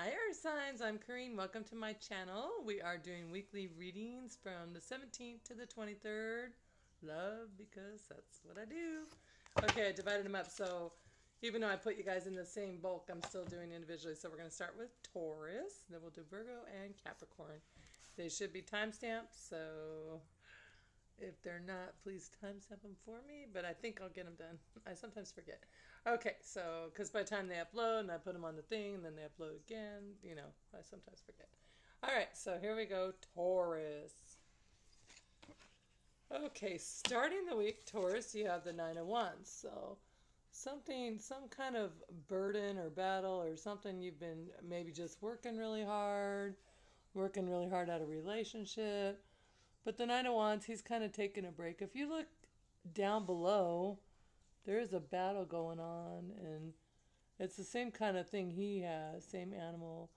Hi, Earth Signs. I'm Corrine. Welcome to my channel. We are doing weekly readings from the 17th to the 23rd. Love, because that's what I do. Okay, I divided them up, so even though I put you guys in the same bulk, I'm still doing individually. So we're going to start with Taurus, then we'll do Virgo and Capricorn. They should be timestamped, so if they're not, please timestamp them for me, but I think I'll get them done. I sometimes forget. Okay, so, because by the time they upload and I put them on the thing, and then they upload again, you know, I sometimes forget. All right, so here we go, Taurus. Okay, starting the week, Taurus, you have the Nine of Wands. So some kind of burden or battle or something you've been maybe just working really hard at a relationship. But the Nine of Wands, he's kind of taking a break. If you look down below, there is a battle going on, and it's the same kind of thing he has, same animal,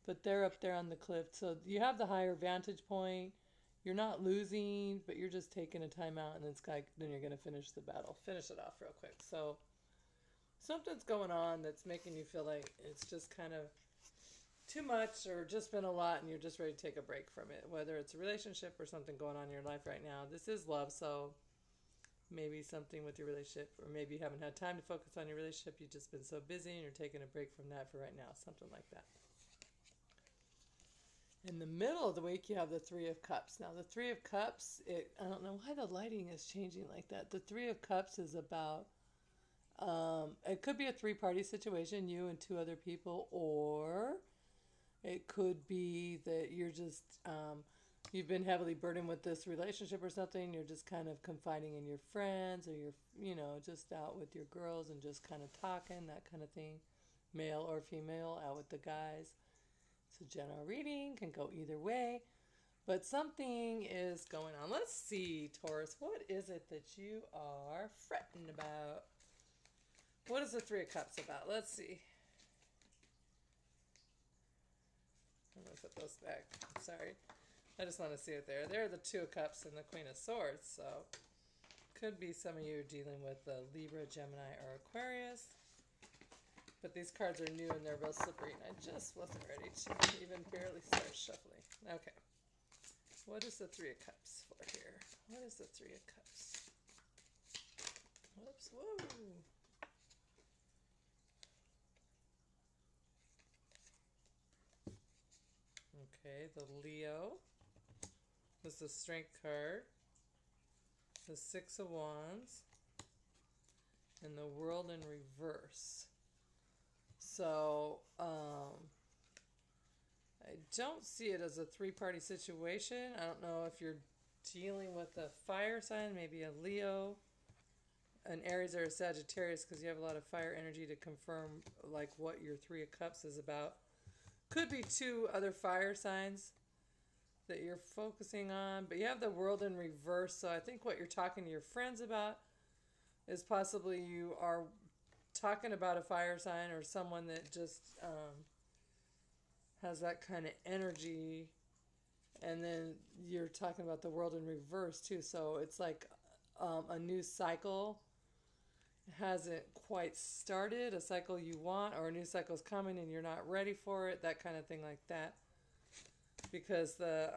but they're up there on the cliff. So you have the higher vantage point. You're not losing, but you're just taking a time out, and it's like, then you're going to finish the battle. Finish it off real quick. So something's going on that's making you feel like it's just kind of too much or just been a lot and you're just ready to take a break from it, whether it's a relationship or something going on in your life right now. This is love, so maybe something with your relationship, or maybe you haven't had time to focus on your relationship. You've just been so busy and you're taking a break from that for right now, something like that. In the middle of the week, you have the Three of Cups. Now, the Three of Cups, I don't know why the lighting is changing like that. The Three of Cups is about, it could be a three-party situation, you and two other people, or it could be that you're just, you've been heavily burdened with this relationship or something. You're just kind of confiding in your friends, or you're, just out with your girls and just kind of talking, that kind of thing. Male or female, out with the guys. It's a general reading, can go either way. But something is going on. Let's see, Taurus, what is it that you are fretting about? What is the Three of Cups about? Let's see. I'm going to put those back. I'm sorry. I just want to see it there. There are the Two of Cups and the Queen of Swords. So, could be some of you dealing with the Libra, Gemini, or Aquarius. But these cards are new and they're real slippery. And I just wasn't ready to even barely start shuffling. Okay. What is the Three of Cups for here? What is the Three of Cups? Whoops. Whoa. Okay, the Leo was the Strength card, the Six of Wands, and the World in reverse. So, I don't see it as a three-party situation. I don't know if you're dealing with a fire sign, maybe a Leo, an Aries, or a Sagittarius, because you have a lot of fire energy to confirm like what your Three of Cups is about. Could be two other fire signs that you're focusing on, but you have the World in reverse. So I think what you're talking to your friends about is possibly you are talking about a fire sign or someone that just has that kind of energy, and then you're talking about the World in reverse too. So it's like a new cycle hasn't quite started, a cycle you want, or a new cycle's coming and you're not ready for it, that kind of thing like that. Because the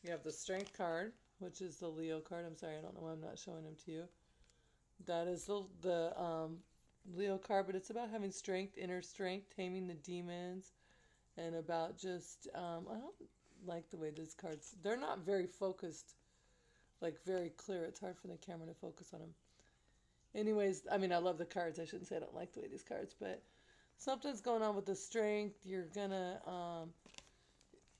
you have the Strength card, which is the Leo card. I'm sorry, I don't know why I'm not showing them to you. That is the Leo card, but it's about having strength, inner strength, taming the demons, and about just, I don't like the way these cards, they're not very focused, like very clear. It's hard for the camera to focus on them. Anyways, I mean, I love the cards. I shouldn't say I don't like the way these cards, but something's going on with the Strength. You're gonna,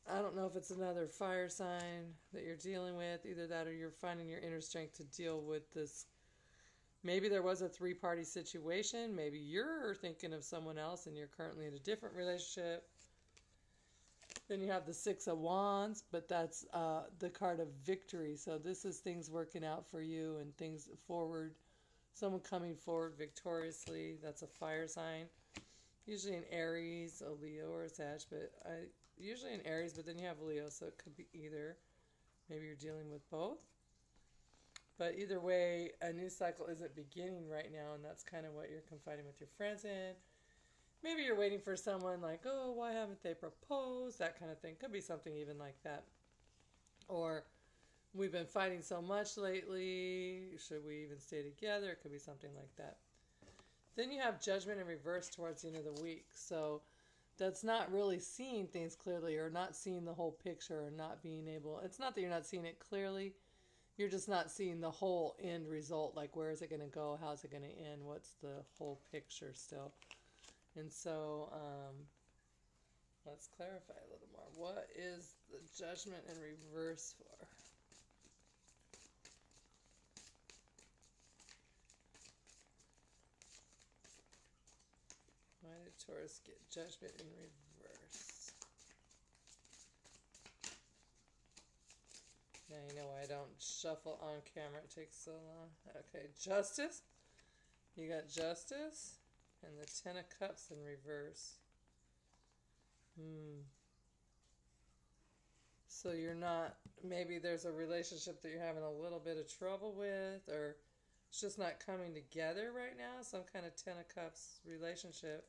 I don't know if it's another fire sign that you're dealing with, either that or you're finding your inner strength to deal with this. Maybe there was a three-party situation. Maybe you're thinking of someone else and you're currently in a different relationship. Then you have the Six of Wands, but that's the card of victory. So this is things working out for you and things forward. Someone coming forward victoriously. That's a fire sign. Usually an Aries, a Leo, or a Sag. But usually an Aries, but then you have Leo, so it could be either. Maybe you're dealing with both. But either way, a new cycle isn't beginning right now, and that's kind of what you're confiding with your friends in. maybe you're waiting for someone like, oh, why haven't they proposed? That kind of thing. Could be something even like that. Or we've been fighting so much lately. Should we even stay together? It could be something like that. Then you have judgment in reverse towards the end of the week. So that's not really seeing things clearly, or not seeing the whole picture, or not being able. It's not that you're not seeing it clearly. You're just not seeing the whole end result. Like, where is it going to go? How's it going to end? What's the whole picture still? And so, let's clarify a little more. What is the judgment in reverse for? Why did Taurus get judgment in reverse? Now you know why I don't shuffle on camera. It takes so long. Okay, justice. You got justice and the Ten of Cups in reverse. So you're not, maybe there's a relationship that you're having a little bit of trouble with, or it's just not coming together right now. Some kind of Ten of Cups relationship.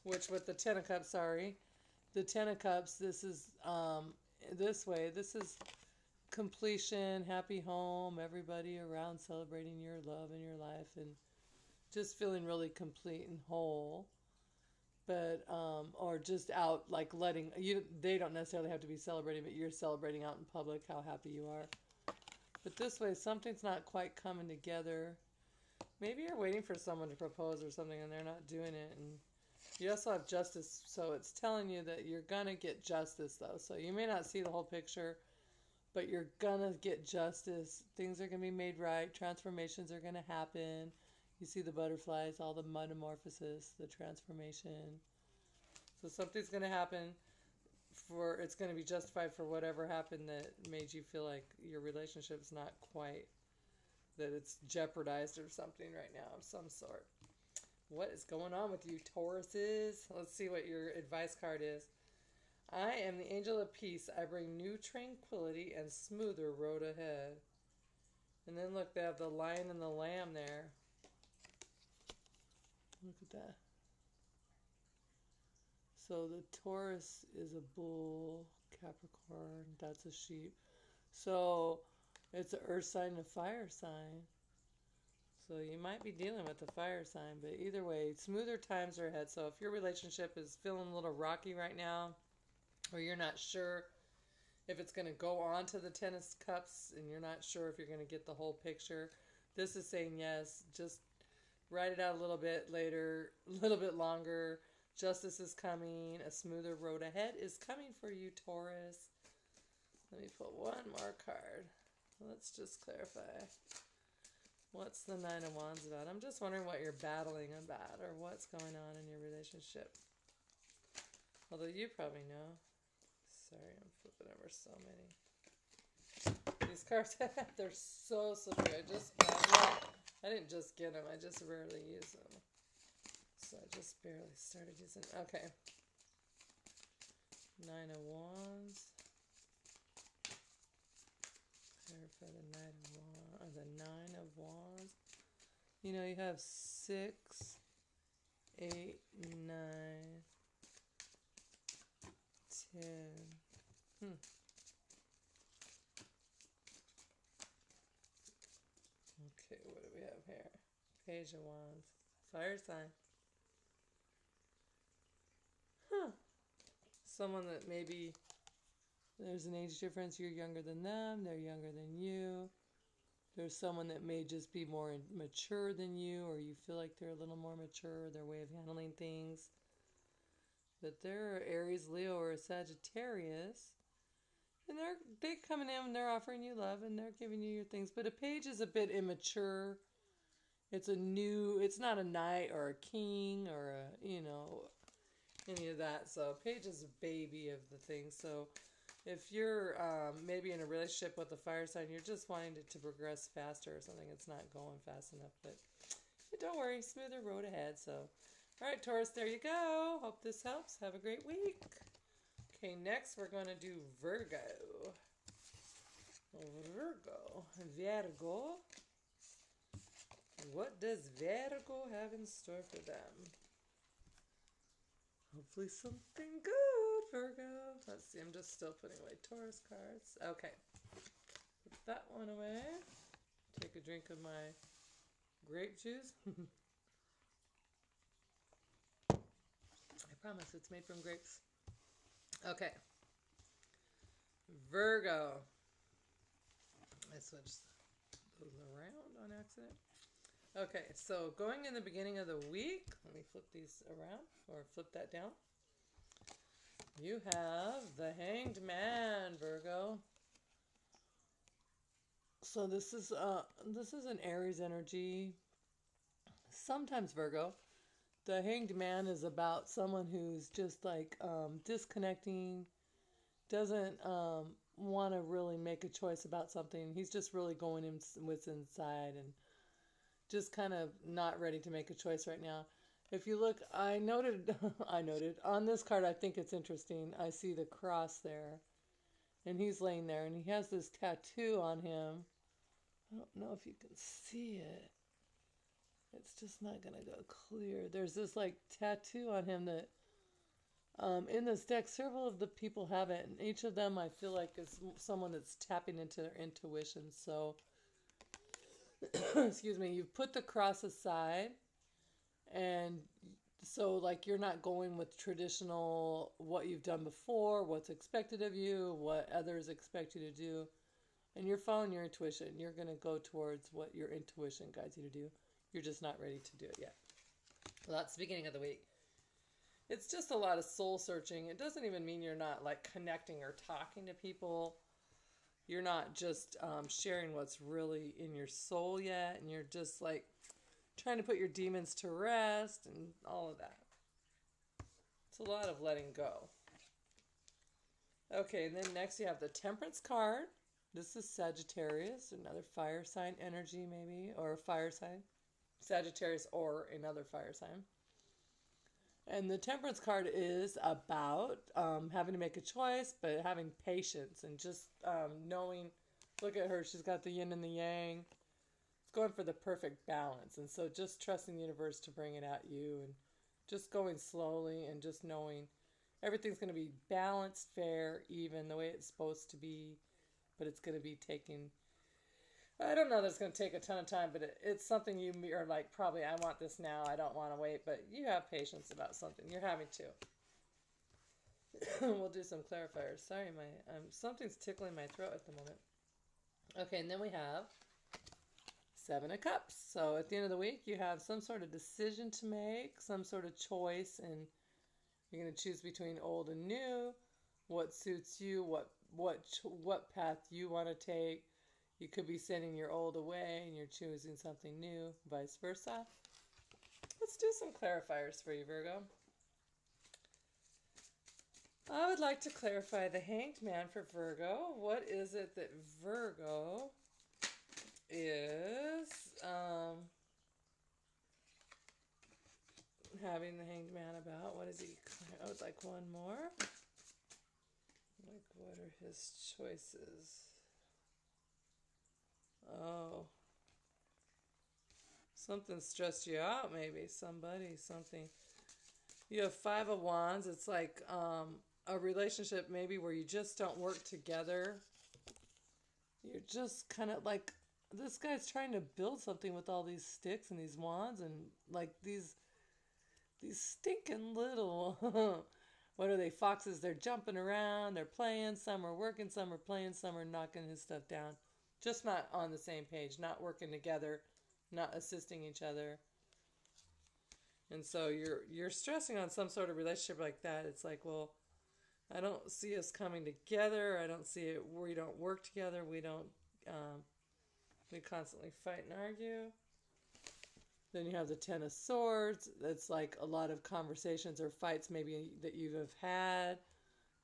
Which with the Ten of Cups, the Ten of Cups, this is this way. This is completion, happy home, everybody around celebrating your love in your life, and just feeling really complete and whole. But or just out, like letting you. They don't necessarily have to be celebrating, but you're celebrating out in public how happy you are. But this way, something's not quite coming together. Maybe you're waiting for someone to propose or something, and they're not doing it. And you also have justice, so it's telling you that you're gonna get justice, though. So you may not see the whole picture, but you're gonna get justice. Things are gonna be made right. Transformations are gonna happen. You see the butterflies, all the metamorphosis, the transformation. So something's gonna happen. It's going to be justified for whatever happened that made you feel like your relationship's not quite, that it's jeopardized or something right now of some sort. What is going on with you, Tauruses? Let's see what your advice card is. I am the angel of peace. I bring new tranquility and smoother road ahead. And then look, they have the lion and the lamb there. Look at that. So the Taurus is a bull, Capricorn, that's a sheep. So it's an earth sign and a fire sign. So you might be dealing with the fire sign, but either way, smoother times are ahead. So if your relationship is feeling a little rocky right now, or you're not sure if it's going to go on to the Ten of Cups, and you're not sure if you're going to get the whole picture, this is saying yes. Just write it out a little bit later, a little bit longer. Justice is coming. A smoother road ahead is coming for you, Taurus. Let me pull one more card. Let's just clarify. What's the Nine of Wands about? I'm just wondering what you're battling about, or what's going on in your relationship. Although you probably know. Sorry, I'm flipping over so many. These cards, they're so slippery. I didn't just get them. I just rarely use them. So I just barely started using. Okay. Nine of Wands. Clarify the Nine of Wands. Or the Nine of Wands. You know, you have 6, 8, 9, 10. Okay, what do we have here? Page of Wands. Fire sign. Someone that maybe there's an age difference. You're younger than them. They're younger than you. There's someone that may just be more mature than you, or you feel like they're a little more mature, their way of handling things. But they're Aries, Leo, or a Sagittarius. And they're coming in and they're offering you love and they're giving you your things. But a page is a bit immature. It's not a knight or a king or any of that. So page is a baby of the thing. So if you're maybe in a relationship with a fire sign, you're just wanting it to progress faster or something. It's not going fast enough. But don't worry, smoother road ahead. So, all right, Taurus, there you go. Hope this helps. Have a great week. Okay, next we're going to do Virgo. Virgo. What does Virgo have in store for them? Hopefully something good, Virgo. Let's see, I'm just still putting away Taurus cards. Okay. Put that one away. Take a drink of my grape juice. I promise it's made from grapes. Okay. Virgo. I switched those around on accident. Okay, so going in the beginning of the week, let me flip these around or flip that down. You have the Hanged Man, Virgo. So this is an Aries energy. Sometimes Virgo, the Hanged Man is about someone who's just like disconnecting, doesn't want to really make a choice about something. He's just really going in what's inside and just kind of not ready to make a choice right now. If you look, I noted on this card, I think it's interesting. I see the cross there, and he's laying there, and he has this tattoo on him. I don't know if you can see it. It's just not going to go clear. There's this like tattoo on him that in this deck, several of the people have it, and each of them I feel like is someone that's tapping into their intuition. So, excuse me, you've put the cross aside, and so like you're not going with traditional what you've done before, what's expected of you, what others expect you to do, and you're following your intuition. You're going to go towards what your intuition guides you to do. You're just not ready to do it yet. Well, that's the beginning of the week. It's just a lot of soul searching. It doesn't even mean you're not like connecting or talking to people. You're not just sharing what's really in your soul yet. And you're just like trying to put your demons to rest and all of that. It's a lot of letting go. Okay, and then next you have the Temperance card. This is Sagittarius, another fire sign energy maybe, or a fire sign. Sagittarius or another fire sign. And the Temperance card is about having to make a choice, but having patience and just knowing, look at her, she's got the yin and the yang. It's going for the perfect balance. And so just trusting the universe to bring it at you and just going slowly and just knowing everything's going to be balanced, fair, even, the way it's supposed to be. But it's going to be taking, I don't know that it's going to take a ton of time, but it's something you are like, probably, I want this now, I don't want to wait, but you have patience about something. You're having to. We'll do some clarifiers. Sorry, something's tickling my throat at the moment. Okay, and then we have Seven of Cups. So at the end of the week, you have some sort of decision to make, some sort of choice, and you're going to choose between old and new, what suits you, what path you want to take. You could be sending your old away and you're choosing something new, vice versa. Let's do some clarifiers for you, Virgo. I would like to clarify the Hanged Man for Virgo. What is it that Virgo is having the Hanged Man about? What is he? I would like one more. Like, what are his choices? Oh. Something stressed you out, maybe. Somebody, something. You have Five of Wands. It's like a relationship maybe where you just don't work together. You're just kind of like, this guy's trying to build something with all these sticks and these wands and like these stinking little, what are they, foxes? They're jumping around, they're playing, some are working, some are playing, some are knocking his stuff down. Just not on the same page, not working together, not assisting each other. And so you're stressing on some sort of relationship like that. It's like, well, I don't see us coming together. I don't see it. We don't work together. We don't. We constantly fight and argue. Then you have the Ten of Swords. That's like a lot of conversations or fights maybe that you have had.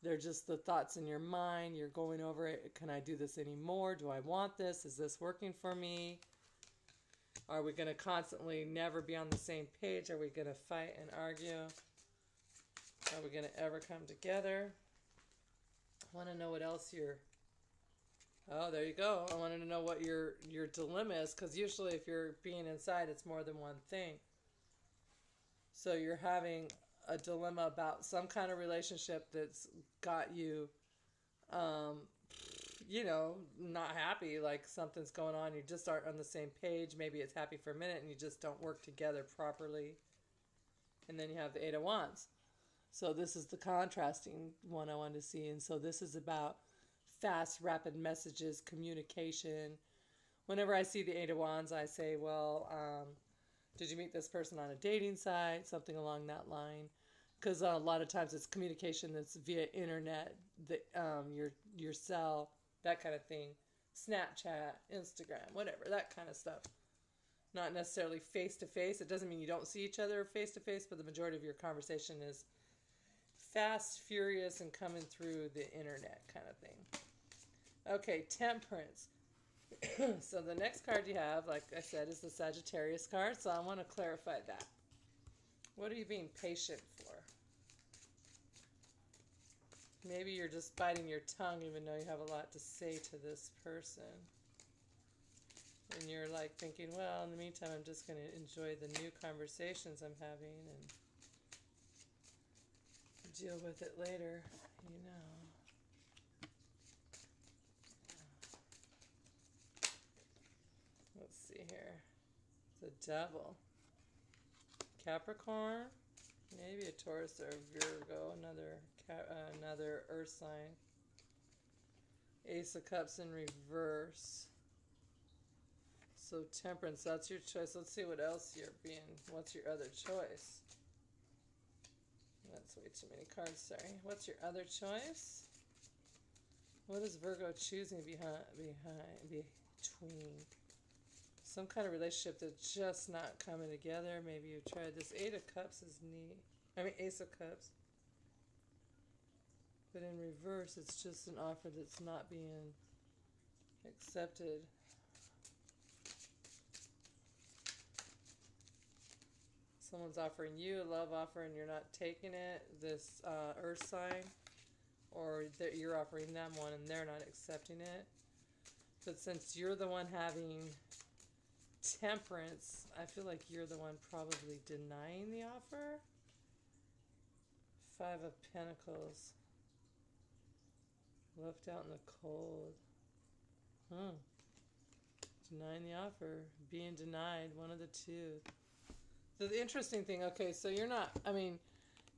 They're just the thoughts in your mind. You're going over it. Can I do this anymore? Do I want this? Is this working for me? Are we going to constantly never be on the same page? Are we going to fight and argue? Are we going to ever come together? I want to know what else Oh, there you go. I wanted to know what your dilemma is, because usually if you're being inside, it's more than one thing. So you're having a dilemma about some kind of relationship that's got you, um, you know, not happy, like something's going on, you just aren't on the same page. Maybe it's happy for a minute and you just don't work together properly. And then you have the Eight of Wands. So this is the contrasting one I wanted to see. And so this is about fast, rapid messages, communication. Whenever I see the Eight of Wands, I say, well, did you meet this person on a dating site? Something along that line. Because a lot of times it's communication that's via internet, your cell, that kind of thing. Snapchat, Instagram, whatever, that kind of stuff. Not necessarily face-to-face. It doesn't mean you don't see each other face-to-face, but the majority of your conversation is fast, furious, and coming through the internet kind of thing. Okay, Temperance. So the next card you have, like I said, is the Sagittarius card, so I want to clarify that. What are you being patient for? Maybe you're just biting your tongue even though you have a lot to say to this person. And you're like thinking, well, in the meantime, I'm just going to enjoy the new conversations I'm having and deal with it later, you know. Let's see here. The Devil. Capricorn. Maybe a Taurus or a Virgo. Another earth sign. Ace of Cups in reverse. So Temperance, that's your choice. Let's see what else you're being. What's your other choice? That's way too many cards, sorry. What's your other choice? What is Virgo choosing between? Some kind of relationship that's just not coming together. Maybe you've tried this. Eight of Cups is neat. Ace of Cups. But in reverse, it's just an offer that's not being accepted. Someone's offering you a love offer and you're not taking it, this earth sign, or that you're offering them one and they're not accepting it. But since you're the one having Temperance, I feel like you're the one probably denying the offer. Five of Pentacles. Left out in the cold. Denying the offer. Being denied. One of the two. The interesting thing, okay, so you're not,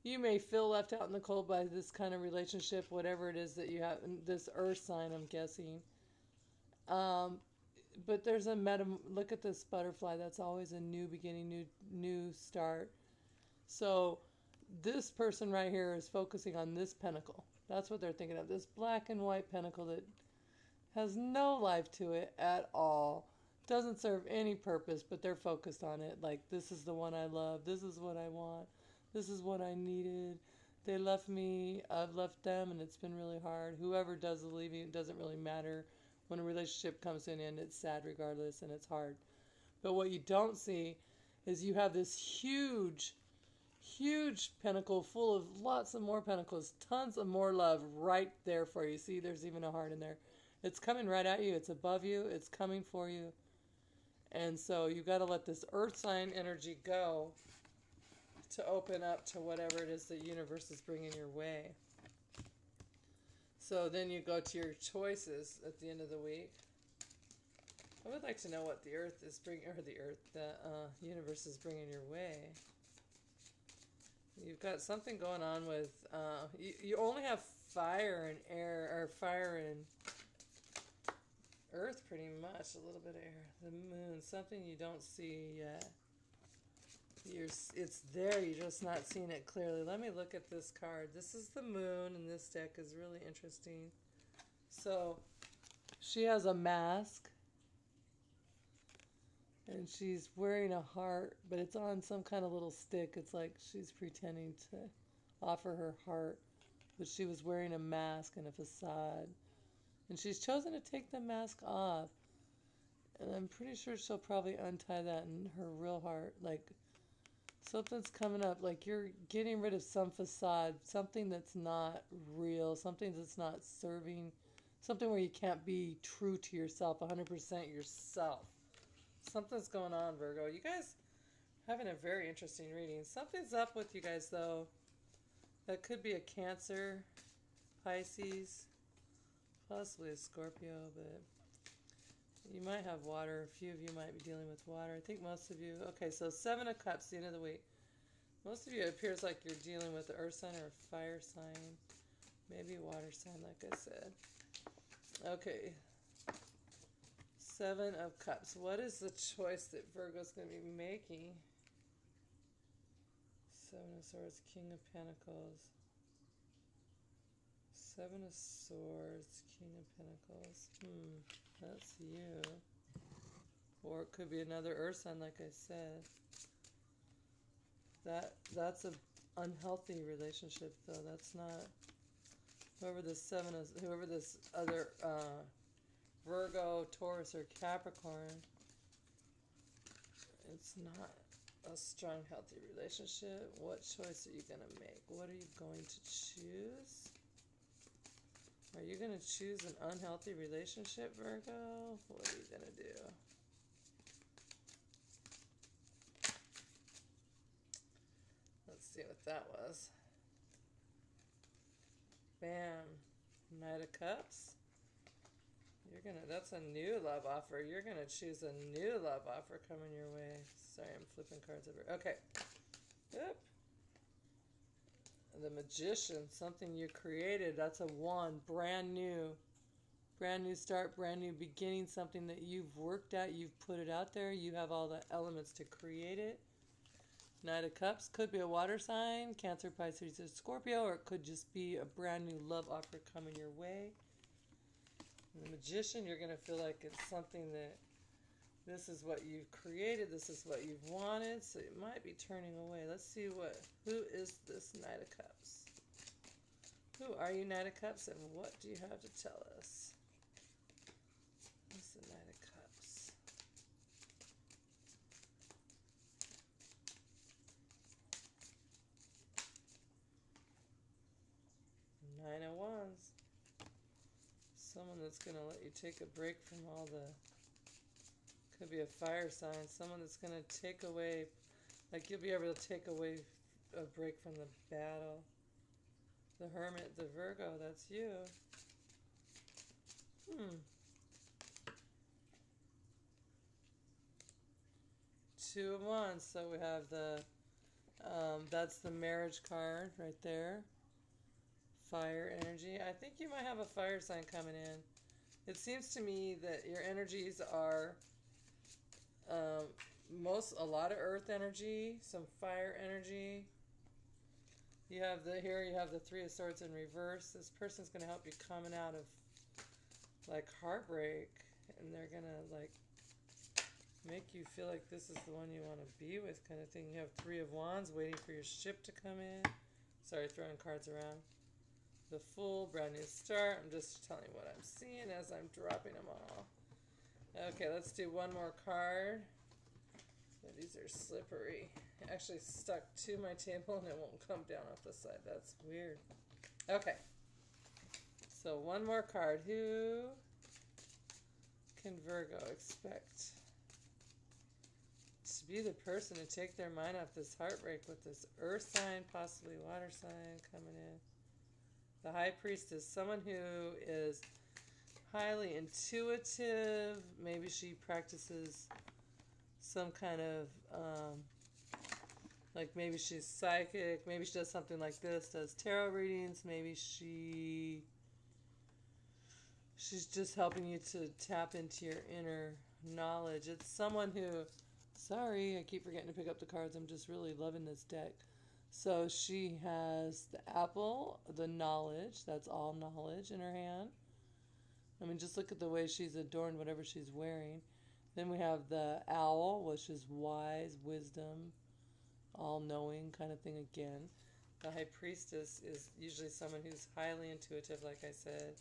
you may feel left out in the cold by this kind of relationship, whatever it is that you have, this earth sign, I'm guessing. But there's look at this butterfly, that's always a new beginning, new start. So this person right here is focusing on this pentacle. That's what they're thinking of, this black and white pentacle that has no life to it at all. Doesn't serve any purpose, but they're focused on it. Like, this is the one I love. This is what I want. This is what I needed. They left me. I've left them, and it's been really hard. Whoever does the leaving, it doesn't really matter. When a relationship comes to an end, it's sad regardless, and it's hard. But what you don't see is you have this huge, huge pentacle full of lots of more pentacles, tons of more love right there for you. See, there's even a heart in there. It's coming right at you. It's above you. It's coming for you. And so you've got to let this earth sign energy go to open up to whatever it is the universe is bringing your way. So then you go to your choices at the end of the week. I would like to know what the earth is bringing, or the universe is bringing your way. You've got something going on with, you only have fire and air, or fire and earth pretty much, a little bit of air. The moon, something you don't see yet. It's there, you're just not seeing it clearly. Let me look at this card. This is the moon, and this deck is really interesting. So, she has a mask, and she's wearing a heart, but it's on some kind of little stick. It's like she's pretending to offer her heart, but she was wearing a mask and a facade. And she's chosen to take the mask off. And I'm pretty sure she'll probably untie that in her real heart. Like, something's coming up. Like, you're getting rid of some facade. Something that's not real. Something that's not serving. Something where you can't be true to yourself, 100% yourself. Something's going on, Virgo. You guys having a very interesting reading. Something's up with you guys, though. That could be a Cancer, Pisces, possibly a Scorpio, but you might have water. A few of you might be dealing with water. I think most of you... Okay, so 7 of Cups, the end of the week. Most of you, it appears like you're dealing with the earth sign or a fire sign. Maybe a water sign, like I said. Okay. 7 of Cups. What is the choice that Virgo's going to be making? 7 of Swords, King of Pentacles. 7 of Swords, King of Pentacles. That's you. Or it could be another earth sign, like I said. That's an unhealthy relationship, though. That's not... Whoever this other Virgo, Taurus, or Capricorn, it's not a strong, healthy relationship. What choice are you going to make? What are you going to choose? Are you going to choose an unhealthy relationship, Virgo? What are you going to do? Let's see what that was. Bam. Knight of Cups. That's a new love offer. You're gonna choose a new love offer coming your way. Sorry, I'm flipping cards over. Okay. Yep. The Magician, something you created. That's a wand. Brand new. Brand new start, brand new beginning. Something that you've worked at. You've put it out there. You have all the elements to create it. Knight of Cups could be a water sign. Cancer, Pisces, or Scorpio. Or it could just be a brand new love offer coming your way. And the Magician, you're going to feel like it's something that this is what you've created, this is what you've wanted, so it might be turning away. Let's see who is this Knight of Cups? Who are you, Knight of Cups, and what do you have to tell us? What's the Knight of Cups? Nine of Wands. Someone that's going to let you take a break from all the... Could be a fire sign. Someone that's going to take away... Like you'll be able to take away a break from the battle. The Hermit, the Virgo, that's you. Two of Wands. So we have the... that's the marriage card right there. Fire energy. I think you might have a fire sign coming in. It seems to me that your energies are a lot of earth energy, some fire energy. You have the Three of Swords in reverse. This person's going to help you coming out of like heartbreak, and they're going to like make you feel like this is the one you want to be with, kind of thing. You have Three of Wands waiting for your ship to come in. Sorry, throwing cards around. The Fool, brand new start. I'm just telling you what I'm seeing as I'm dropping them all. Okay, let's do one more card. These are slippery. Actually stuck to my table and it won't come down off the side. That's weird. Okay. So one more card. Who can Virgo expect to be the person to take their mind off this heartbreak with this earth sign, possibly water sign coming in? The High Priestess, someone who is highly intuitive. Maybe she practices some kind of, like maybe she's psychic. Maybe she does something like this, does tarot readings. Maybe she's just helping you to tap into your inner knowledge. It's someone who, sorry, I keep forgetting to pick up the cards. I'm just really loving this deck. So she has the apple, the knowledge, that's all knowledge in her hand. I mean, just look at the way she's adorned, whatever she's wearing. Then we have the owl, which is wise, wisdom, all-knowing kind of thing again. The High Priestess is usually someone who's highly intuitive, like I said.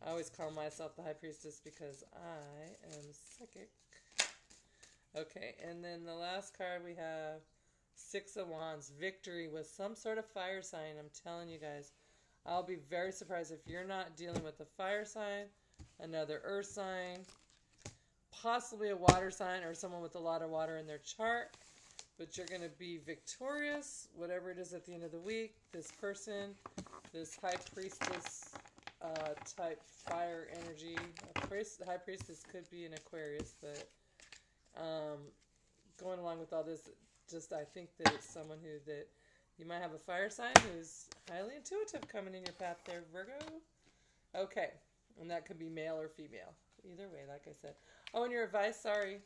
I always call myself the High Priestess because I am psychic. Okay, and then the last card we have... Six of Wands, victory with some sort of fire sign. I'm telling you guys, I'll be very surprised if you're not dealing with a fire sign, another earth sign, possibly a water sign or someone with a lot of water in their chart. but you're going to be victorious, whatever it is at the end of the week. This person, this high priestess type fire energy, high priestess could be an Aquarius, but going along with all this, just I think that it's someone that you might have a fire sign who's highly intuitive coming in your path there, Virgo. Okay, and that could be male or female. Either way, like I said. Oh, and your advice, sorry.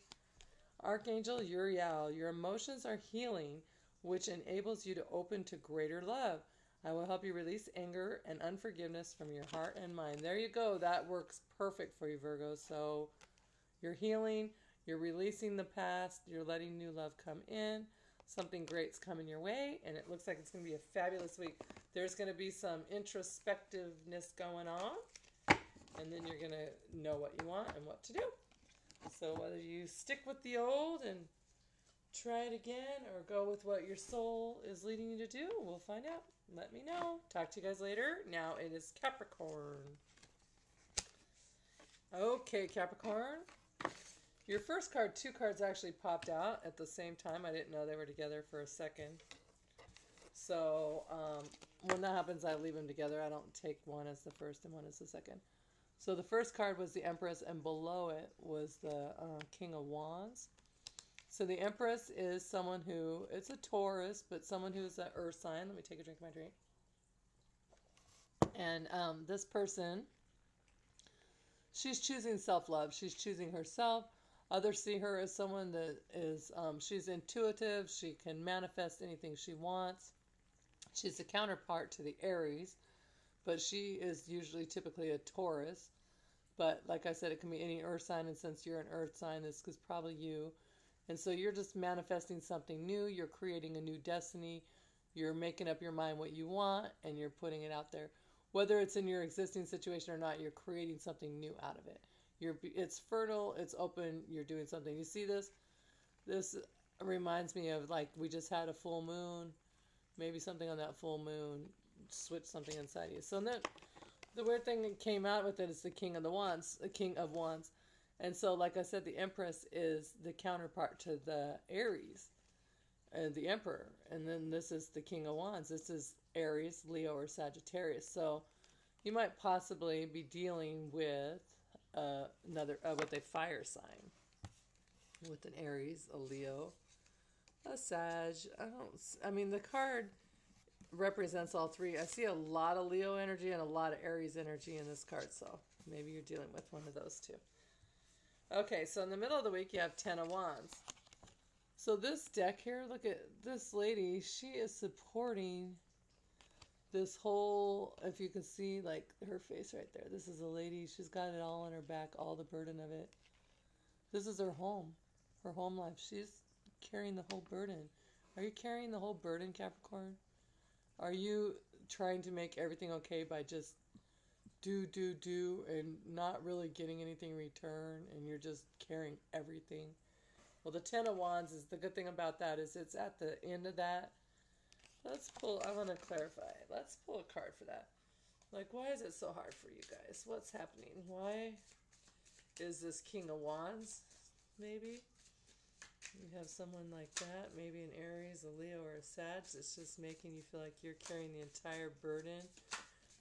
Archangel Uriel, your emotions are healing, which enables you to open to greater love. I will help you release anger and unforgiveness from your heart and mind. There you go. That works perfect for you, Virgo. So you're healing, you're releasing the past, you're letting new love come in. Something great's coming your way, and it looks like it's going to be a fabulous week. There's going to be some introspectiveness going on, and then you're going to know what you want and what to do. So whether you stick with the old and try it again or go with what your soul is leading you to do, we'll find out. Let me know. Talk to you guys later. Now it is Capricorn. Okay, Capricorn. Your first card, 2 cards actually popped out at the same time. I didn't know they were together for a second. So when that happens, I leave them together. I don't take one as the first and one as the second. So the first card was the Empress, and below it was the King of Wands. So the Empress is someone who, it's a Taurus, but someone who's an earth sign. Let me take a drink of my drink. And this person, she's choosing self-love. She's choosing herself. Others see her as someone that is, she's intuitive. She can manifest anything she wants. She's a counterpart to the Aries, but she is usually typically a Taurus. But like I said, it can be any earth sign, and since you're an earth sign, this is probably you. And so you're just manifesting something new. You're creating a new destiny. You're making up your mind what you want, and you're putting it out there. Whether it's in your existing situation or not, you're creating something new out of it. It's fertile, it's open, you're doing something. You see this? This reminds me of, like, we just had a full moon. Maybe something on that full moon switched something inside you. So then the weird thing that came out with it is the King of Wands. And so, like I said, the Empress is the counterpart to the Aries and the Emperor. And then this is the King of Wands. This is Aries, Leo, or Sagittarius. So you might possibly be dealing with with a fire sign, with an Aries, a Leo, a Sag. I mean, the card represents all three. I see a lot of Leo energy and a lot of Aries energy in this card, so maybe you're dealing with one of those two. Okay, so in the middle of the week, you have 10 of Wands. So this deck here, look at this lady. She is supporting this whole, if you can see, like, her face right there. This is a lady. She's got it all on her back, all the burden of it. This is her home life. She's carrying the whole burden. Are you carrying the whole burden, Capricorn? Are you trying to make everything okay by just do, and not really getting anything in return, and you're just carrying everything? Well, the 10 of Wands is, the good thing about that is it's at the end of that. Let's pull, I want to clarify. Let's pull a card for that. Like, why is it so hard for you guys? What's happening? Why is this King of Wands, maybe? You have someone like that, maybe an Aries, a Leo, or a Sag. It's just making you feel like you're carrying the entire burden,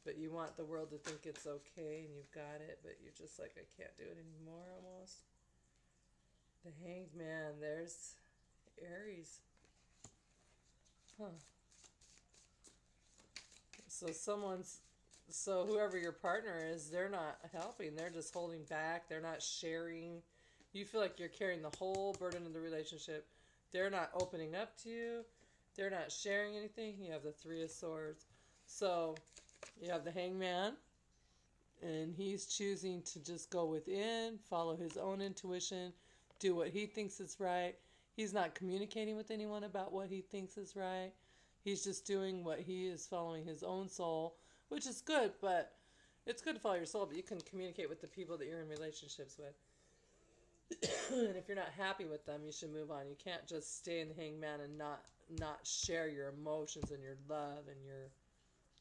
but you want the world to think it's okay and you've got it, but you're just like, I can't do it anymore almost. The Hanged Man, there's Aries. Huh. So whoever your partner is, they're not helping. They're just holding back. They're not sharing. You feel like you're carrying the whole burden of the relationship. They're not opening up to you. They're not sharing anything. You have the 3 of Swords. So you have the Hangman, and he's choosing to just go within, follow his own intuition, do what he thinks is right. He's not communicating with anyone about what he thinks is right. He's just doing what he is, following his own soul, which is good, but it's good to follow your soul, but you can communicate with the people that you're in relationships with. And if you're not happy with them, you should move on. You can't just stay in the Hangman and not share your emotions and your love and your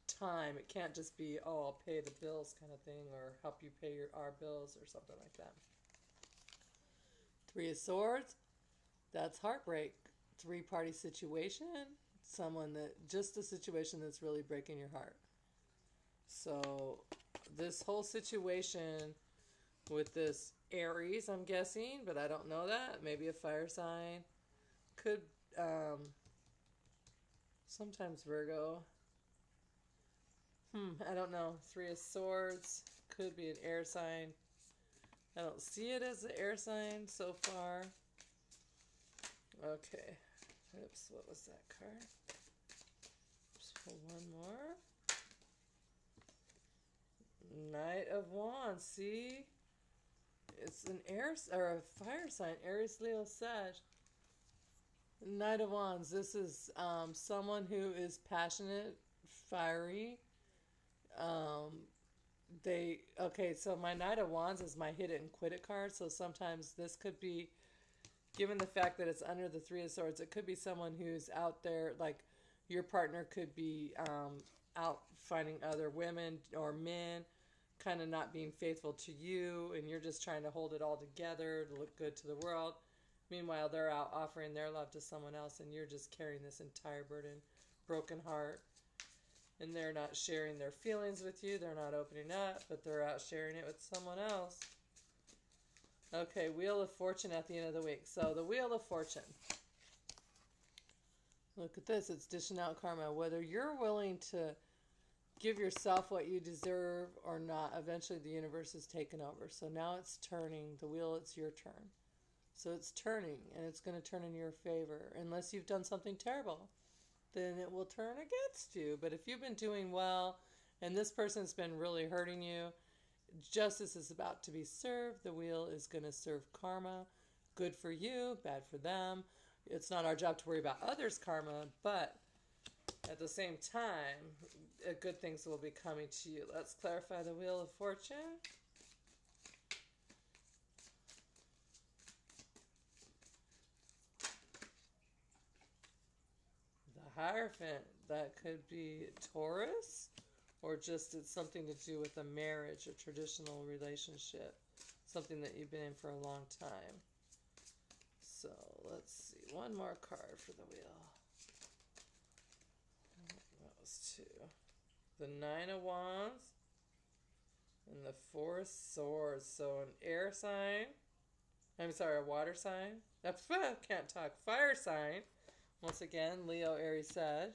time. It can't just be, oh, I'll pay the bills kind of thing, or help you pay our bills or something like that. 3 of Swords, that's heartbreak. three-party situation. Someone that, just a situation that's really breaking your heart. So this whole situation with this Aries, I'm guessing, but I don't know that. Maybe a fire sign. Could, sometimes Virgo. I don't know. Three of Swords. Could be an air sign. I don't see it as an air sign so far. Okay. Oops, what was that card? Just pull one more. Knight of Wands. See? It's an air or a fire sign. Aries, Leo, Sag. Knight of Wands. This is someone who is passionate, fiery. Okay, so my Knight of Wands is my hit it and quit it card. So sometimes this could be, given the fact that it's under the Three of Swords, it could be someone who's out there, like your partner could be out finding other women or men, kind of not being faithful to you, and you're just trying to hold it all together to look good to the world. Meanwhile, they're out offering their love to someone else, and you're just carrying this entire burden, broken heart. And they're not sharing their feelings with you. They're not opening up, but they're out sharing it with someone else. Okay, Wheel of Fortune at the end of the week. So the Wheel of Fortune. Look at this. It's dishing out karma. Whether you're willing to give yourself what you deserve or not, eventually the universe is taken over. So now it's turning. The wheel, it's your turn. So it's turning, and it's going to turn in your favor. Unless you've done something terrible, then it will turn against you. But if you've been doing well, and this person's been really hurting you, justice is about to be served. The wheel is going to serve karma. Good for you, bad for them. It's not our job to worry about others' karma, but at the same time, good things will be coming to you. Let's clarify the Wheel of Fortune. The Hierophant, that could be Taurus, or just it's something to do with a marriage, a traditional relationship, something that you've been in for a long time. So let's see, one more card for the wheel. That was two. The Nine of Wands and the Four of Swords. So an air sign. I'm sorry, a water sign. Can't talk. Fire sign. Once again, Leo, Aries, Sag.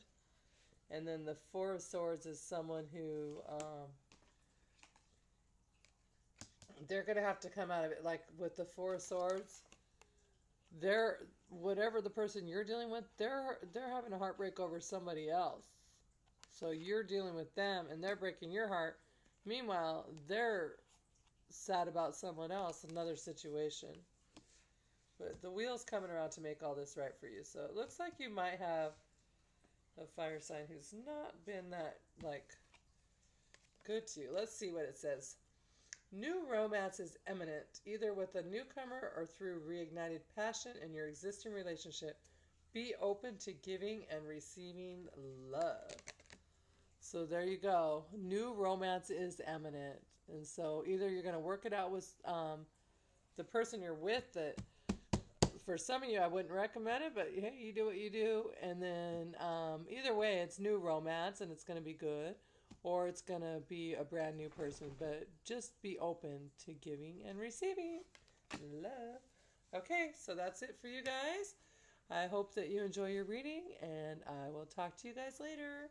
And then the Four of Swords is someone who they're going to have to come out of it. Like with the Four of Swords, they're, whatever the person you're dealing with, they're having a heartbreak over somebody else. So you're dealing with them and they're breaking your heart. Meanwhile, they're sad about someone else, another situation. But the wheel's coming around to make all this right for you. So it looks like you might have a fire sign who's not been that, like, good to you. Let's see what it says. New romance is imminent, either with a newcomer or through reignited passion in your existing relationship. Be open to giving and receiving love. So there you go. New romance is imminent. And so either you're going to work it out with the person you're with, that for some of you I wouldn't recommend it, but hey, you do what you do. And then either way, it's new romance and it's going to be good. Or it's going to be a brand new person. But just be open to giving and receiving love. Okay, so that's it for you guys. I hope that you enjoy your reading, and I will talk to you guys later.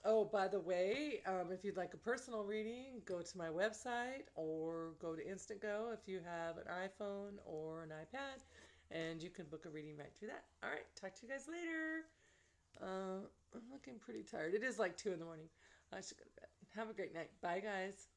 Oh, by the way, if you'd like a personal reading, go to my website or go to Instant Go if you have an iPhone or an iPad, and you can book a reading right through that. All right, talk to you guys later. I'm looking pretty tired. It is like 2 in the morning. I should go to bed. Have a great night. Bye, guys.